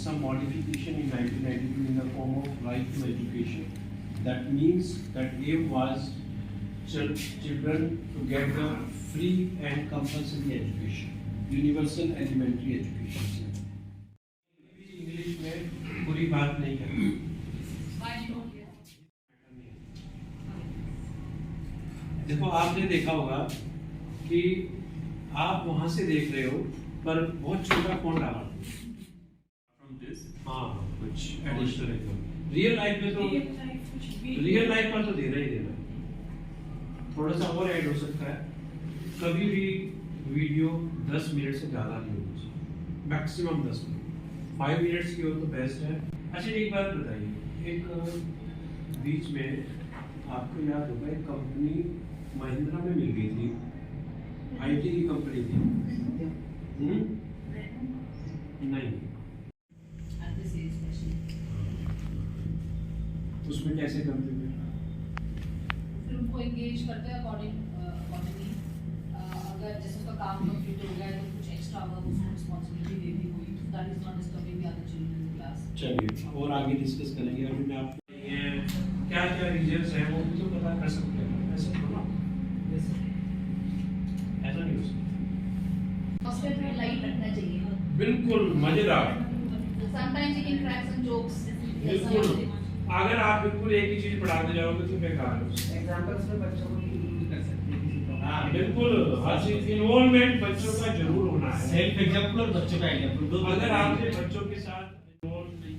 some modification in 1992 in the form of right to education. That means that aim was children to get the free and compulsory education, universal elementary education. English में पूरी बात नहीं करनी। देखो आपने देखा होगा कि आप वहां से देख रहे हो पर बहुत छोटा फोन डाला हाँ कुछ एडिशनल रियल लाइफ में तो रियल लाइफ में तो देना ही देना थोड़ा सा और ऐड हो सकता है कभी भी वीडियो 10 मिनट से ज़्यादा नहीं होनी चाहिए मैक्सिमम 10 मिनट 5 मिनट्स की हो तो बेस्ट है। अच्छा एक बात बताइए एक बीच में आपको याद होगा एक कंपनी महिंद्रा में मिल गई थी आईटी की कंपनी थी नहीं उसमें कैसे करते थे फिर उनको एंगेज करते हैं अकॉर्डिंगली अगर जैसे उसका काम कंप्लीट हो गया तो कुछ एक्स्ट्रा वर्क उसको रिस्पांसिबिलिटी दे दी कोई that is not disturbing the other children in class. चलिए और आगे डिस्कस करेंगे अभी मैं आपको क्या क्या रीजंस हैं वो भी तो पता कर सकते हैं ऐसा थोड़ा ऐसा नहीं हो सकता फर्स्ट पे लाइट रखना चाहिए बिल्कुल मजेदार sometimes you can crack some jokes बिल्कुल अगर आप बिल्कुल एक ही चीज पढ़ाते जाओगे तो बेकार है एग्जांपल्स में बच्चों को यूज कर सकते हैं किसी को हाँ बिल्कुल हर चीज इन्वॉल्वमेंट बच्चों का जरूर होना है सेल्फ एग्जांपल और बच्चों का एग्जांपल अगर आपके बच्चों के साथ इन्वॉल्व नहीं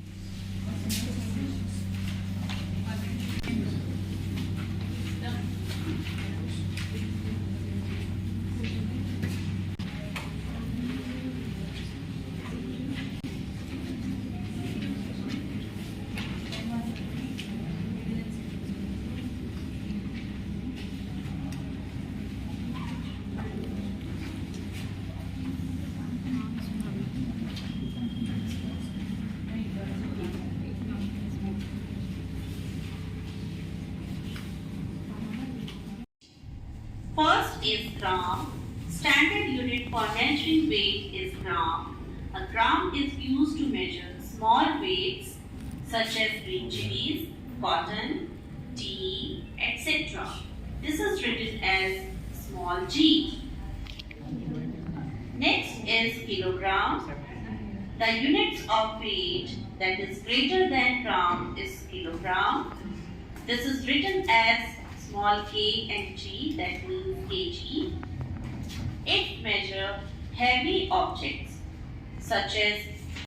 First is gram. Standard unit for measuring weight is gram. A gram is used to measure small weights such as green chilies, cotton, tea, etc. This is written as small g. Next is kilogram. The units of weight that is greater than gram is kilogram. This is written as small k and g, that means kg. It measures heavy objects such as